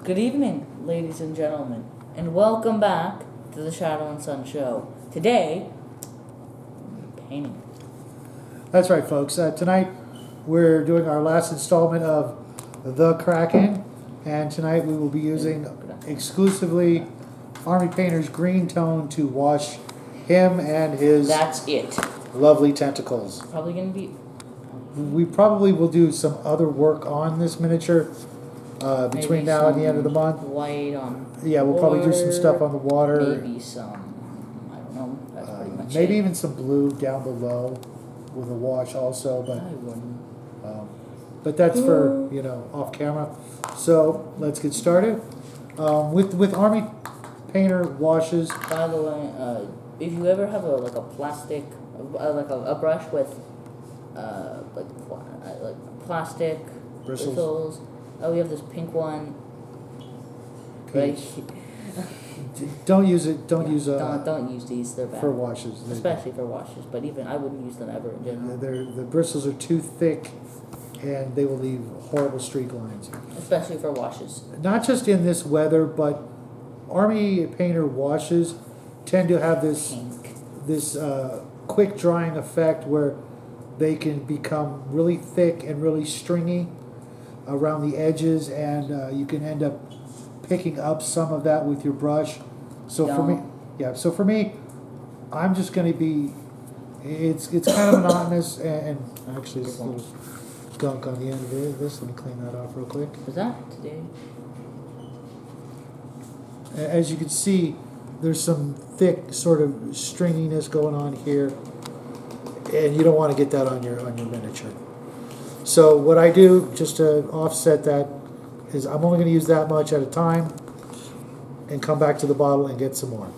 Good evening, ladies and gentlemen, and welcome back to the Shadow and Sun Show. Today, painting. That's right, folks. Tonight we're doing our last installment of The Kraken, and tonight we will be using exclusively Army Painter's green tone to wash him and his That's it. lovely tentacles. Probably gonna be We probably will do some other work on this miniature between now and the end of the month. White on. Yeah, we'll probably do some stuff on the water. Maybe some. I don't know. That's pretty much Maybe it. even some blue down below with a wash also, I wouldn't. but that's for off camera. So let's get started with Army Painter washes. By the way, if you ever have a plastic, a brush with plastic bristles. Oh, we have this pink one. Right. Don't use it. Don't use Don't use these. They're bad for washes. especially for washes. But even I wouldn't use them ever in general. The bristles are too thick, and they will leave horrible streak lines. Especially for washes. Not just in this weather, but Army Painter washes tend to have this quick drying effect where they can become really thick and really stringy around the edges, and you can end up picking up some of that with your brush. So for me, I'm just going to be. It's kind of monotonous, and actually there's a little gunk on the end of this. Let me clean that off real quick. Was that today? As you can see, there's some thick sort of stringiness going on here, and you don't want to get that on your miniature. So what I do, just to offset that, is I'm only going to use that much at a time and come back to the bottle and get some more.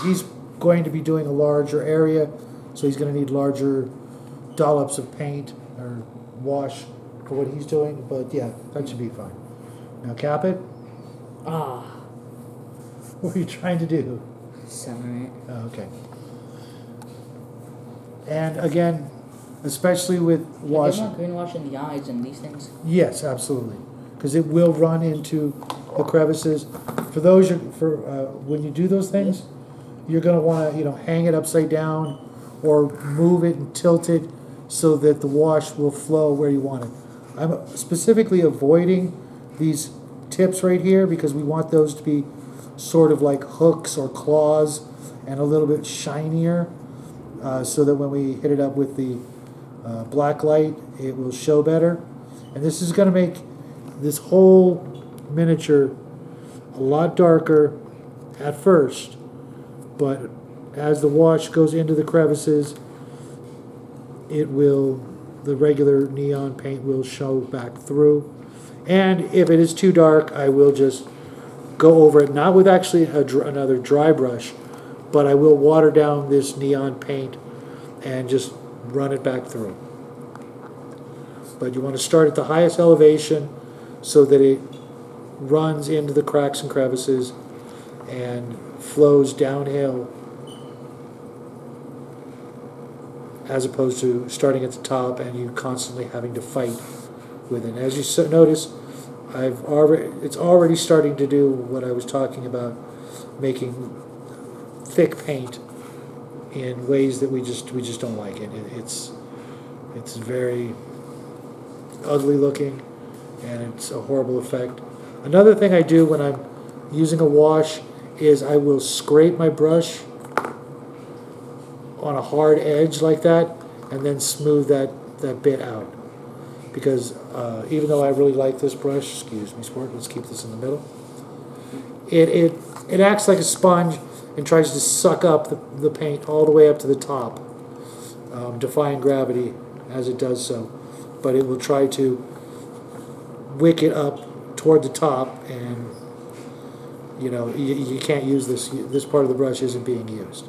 He's going to be doing a larger area, so he's going to need larger dollops of paint or wash for what he's doing, but yeah, that should be fine. Now cap it. What are you trying to do? Center it. Oh, okay. And again, especially with washing. Can green wash in the eyes and these things? Yes, absolutely, because it will run into the crevices. For those, when you do those things, you're going to want to hang it upside down or move it and tilt it so that the wash will flow where you want it. I'm specifically avoiding these tips right here because we want those to be sort of like hooks or claws and a little bit shinier, so that when we hit it up with the black light, it will show better. And this is going to make this whole miniature a lot darker at first, but as the wash goes into the crevices, the regular neon paint will show back through. And if it is too dark, I will just go over it, not with actually another dry brush, but I will water down this neon paint and just run it back through. But you want to start at the highest elevation so that it runs into the cracks and crevices and flows downhill, as opposed to starting at the top and you constantly having to fight with it. As you notice, it's already starting to do what I was talking about, making thick paint in ways that we just don't like it. It's very ugly looking, and it's a horrible effect. Another thing I do when I'm using a wash is I will scrape my brush on a hard edge like that and then smooth that bit out. Because even though I really like this brush, excuse me, sport, let's keep this in the middle. It acts like a sponge and tries to suck up the paint all the way up to the top, defying gravity as it does so. But it will try to wick it up toward the top, and you can't use this. This part of the brush isn't being used.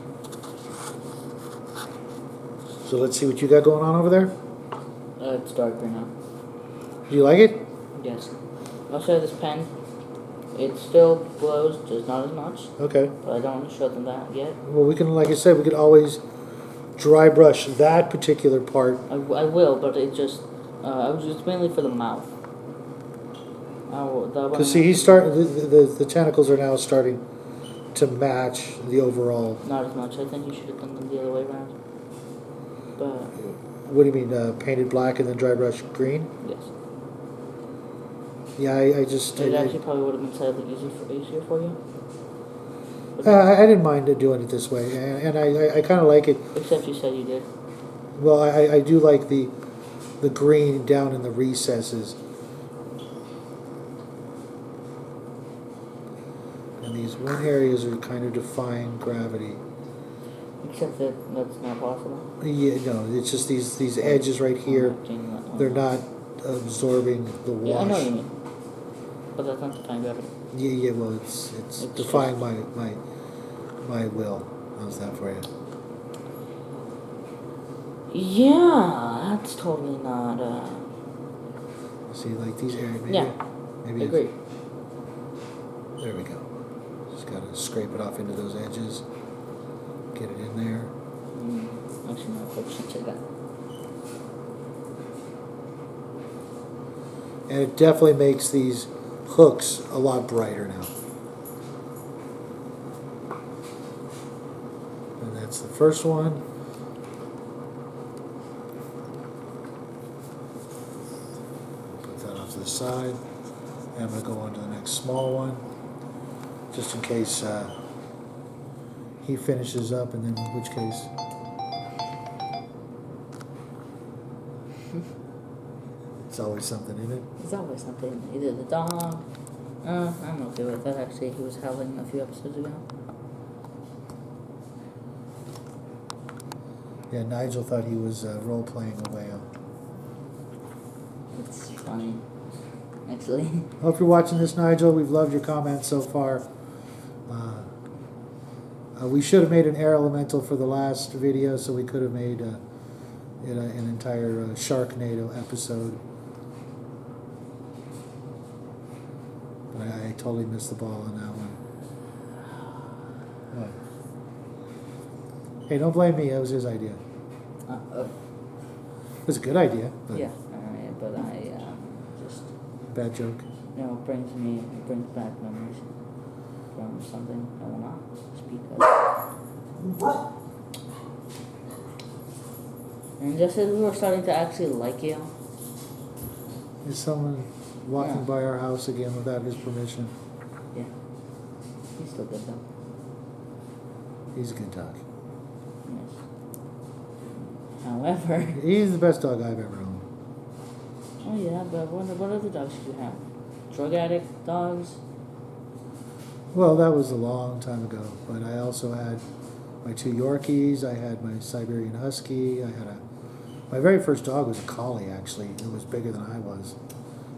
So let's see what you got going on over there. It's darker now. Do you like it? Yes. I'll show this pen. It still glows, just not as much. Okay. But I don't want to show them that yet. Well, we can, like I said, we could always dry brush that particular part. I will, but it just, it's mainly for the mouth. Because see, he's starting. The tentacles are now starting to match the overall. Not as much. I think you should have done them the other way around. But What do you mean, painted black and then dry brush green? yes. Yeah, I just. It actually probably would have been slightly easier for you. I didn't mind doing it this way, and I kind of like it. Except you said you did. Well, I do like the green down in the recesses. And these one areas are kind of defying gravity. Except that that's not possible. Yeah, no, it's just these edges right here. They're not absorbing the wash. Yeah, I know what you mean. But that's not defying gravity. Yeah, well, it's defying my will. How's that for you? Yeah, that's totally not. See, like these areas. Maybe, Yeah, maybe I agree. There we go. Just gotta scrape it off into those edges. Get it in there. Actually, no, I should say that. And it definitely makes these hooks a lot brighter now. And that's the first one. Put that off to the side. And I'm going to go on to the next small one. Just in case he finishes up, and then in which case... It's always something in it. There's always something. Either the dog. I'm okay with that. Actually, he was howling a few episodes ago. Yeah, Nigel thought he was role-playing a whale. It's funny, actually. Hope you're watching this, Nigel. We've loved your comments so far. We should have made an air elemental for the last video, so we could have made an entire Sharknado episode. But I totally missed the ball on that one. What? Hey, don't blame me. It was his idea. It was a good idea. But Yeah, but I just bad joke. it brings back memories from something I will not speak of. And just as we were starting to actually like you. Is someone walking by our house again without his permission? Yeah. He's still good though. He's a good dog. Yes. However. He's the best dog I've ever owned. Oh yeah, but what other dogs do you have? Drug addict dogs? Well, that was a long time ago. But I also had my 2 Yorkies. I had my Siberian Husky. My very first dog was a collie, actually. It was bigger than I was.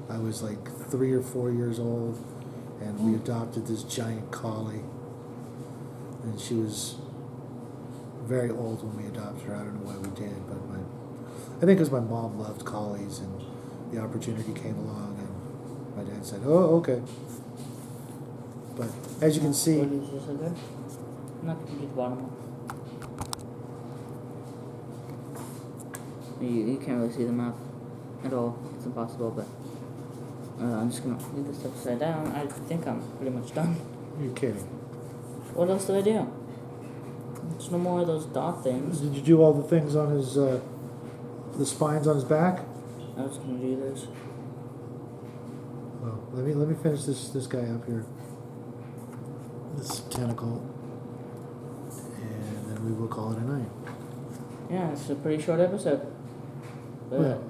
I was like 3 or 4 years old, and we adopted this giant collie. And she was very old when we adopted her. I don't know why we did, but I think because my mom loved collies, and the opportunity came along, and my dad said, "Oh, okay." But as you can see, What is this again? I'm not going to get the bottom one. You can't really see the map at all. It's impossible, but I'm just going to leave this upside down. I think I'm pretty much done. you're kidding. What else do I do? There's no more of those dot things. Did you do all the things on his, the spines on his back? I was going to do this. Well, let me finish this guy up here. This tentacle, and then we will call it a night. Yeah, it's a pretty short episode. But Well,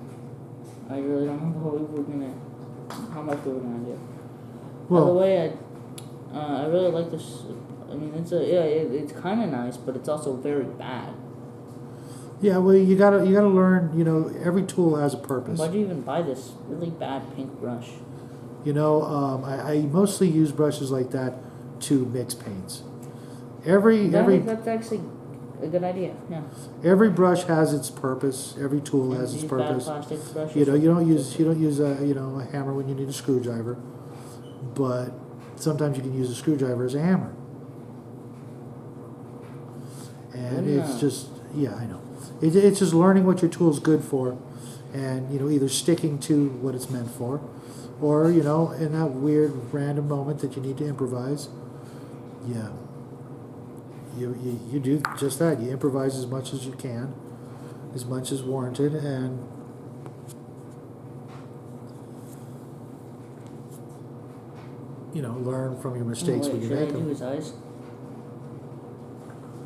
I really don't know how much we were gonna do. By the well, way, I really like this. I mean, it's kind of nice, but it's also very bad. yeah. Well, you gotta learn. You know, every tool has a purpose. Why'd you even buy this really bad pink brush? You know, I mostly use brushes like that to mix paints. That's actually a good idea. Yeah. Every brush has its purpose. Every tool has its Use purpose. bad plastic brushes. You know, you don't use a hammer when you need a screwdriver, but sometimes you can use a screwdriver as a hammer. And it's just I know. It's just learning what your tool's good for, and, either sticking to what it's meant for, or, in that weird random moment that you need to improvise, yeah, you do just that. You improvise as much as you can, as much as warranted, and learn from your mistakes when you should make I do them. his eyes?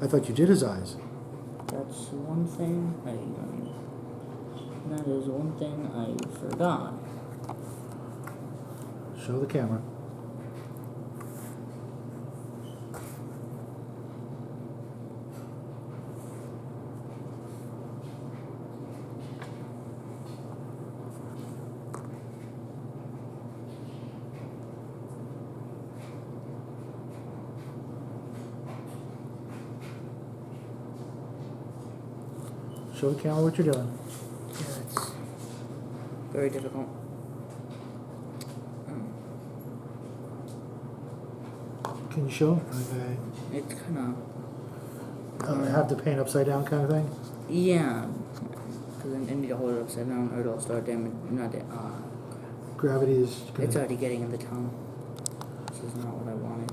I thought you did his eyes. That's one thing that is one thing I forgot. Show the camera. Show the camera what you're doing. Yeah, it's very difficult. Can you show? Okay. It's kind of... Have the paint upside down kind of thing? Yeah. Because I need to hold it upside down or it'll start damaging... Gravity is... It's already getting in the tongue. This is not what I wanted.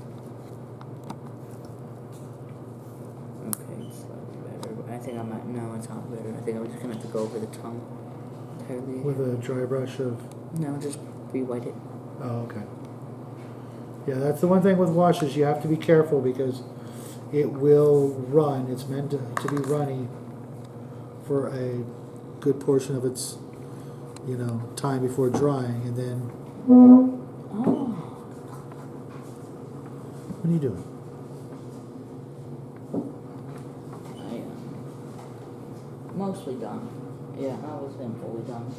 Okay, it's slightly better. But I think I might... No, it's not better. I think I'm just going to have to go over the tongue entirely. With a dry brush of... No, just re-white it. Oh, okay. Yeah, that's the one thing with washes. You have to be careful because it will run. It's meant to be runny for a good portion of its, time before drying, and then... Oh. What are you doing? I am mostly done. Yeah, I was then fully done.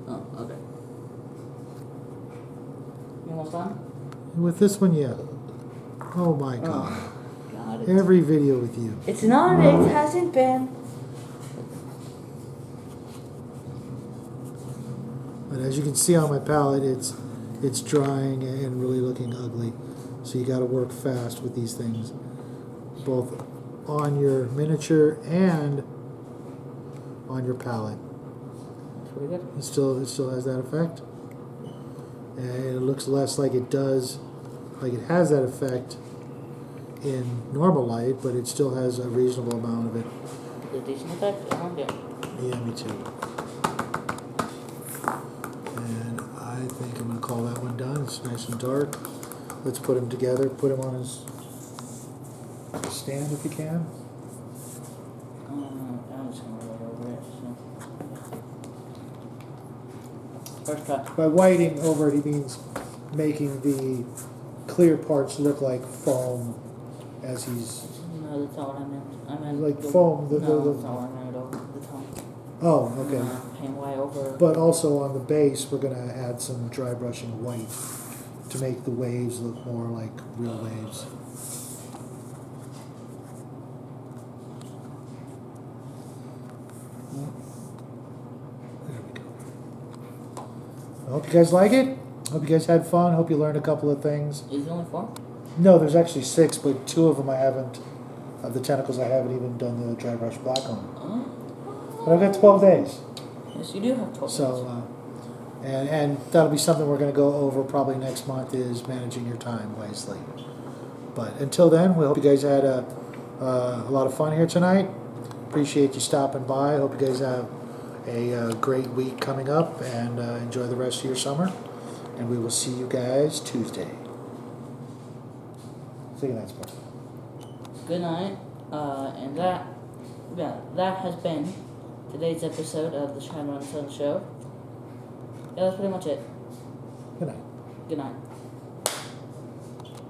Oh, okay. You almost done? With this one, yeah. Oh my God. Oh, got it. Every video with you. It's not, it hasn't been. But as you can see on my palette, it's drying and really looking ugly. So you got to work fast with these things, both on your miniature and on your palette. That's pretty good. It still has that effect, and it looks less like it does, like it has that effect in normal light, but it still has a reasonable amount of it. It's a decent effect. I like it. Yeah, me too. And I think I'm going to call that one done. It's nice and dark. Let's put him together. Put him on his stand if you can. I'm just going to roll over it. So. First try. By whiting over it, he means making the clear parts look like foam as he's... No, that's not what I meant. I meant... Like foam, no, that's not what I meant over the tongue. Oh, okay. Paint white over... But also on the base, we're going to add some dry brushing white to make the waves look more like real waves. There we go. I hope you guys like it. Hope you guys had fun. Hope you learned a couple of things. Is it only 4? No, there's actually 6, but 2 of them I haven't. Of the tentacles, I haven't even done the dry brush black on. Oh. But I've got 12 days. Yes, you do have 12 days. So, and that'll be something we're going to go over probably next month, is managing your time wisely. But until then, we hope you guys had a lot of fun here tonight. Appreciate you stopping by. Hope you guys have a great week coming up, and enjoy the rest of your summer. And we will see you guys Tuesday. See you next month. Good night. And that has been today's episode of the Shadow and Sun Show. Yeah, that's pretty much it. Good night. Good night.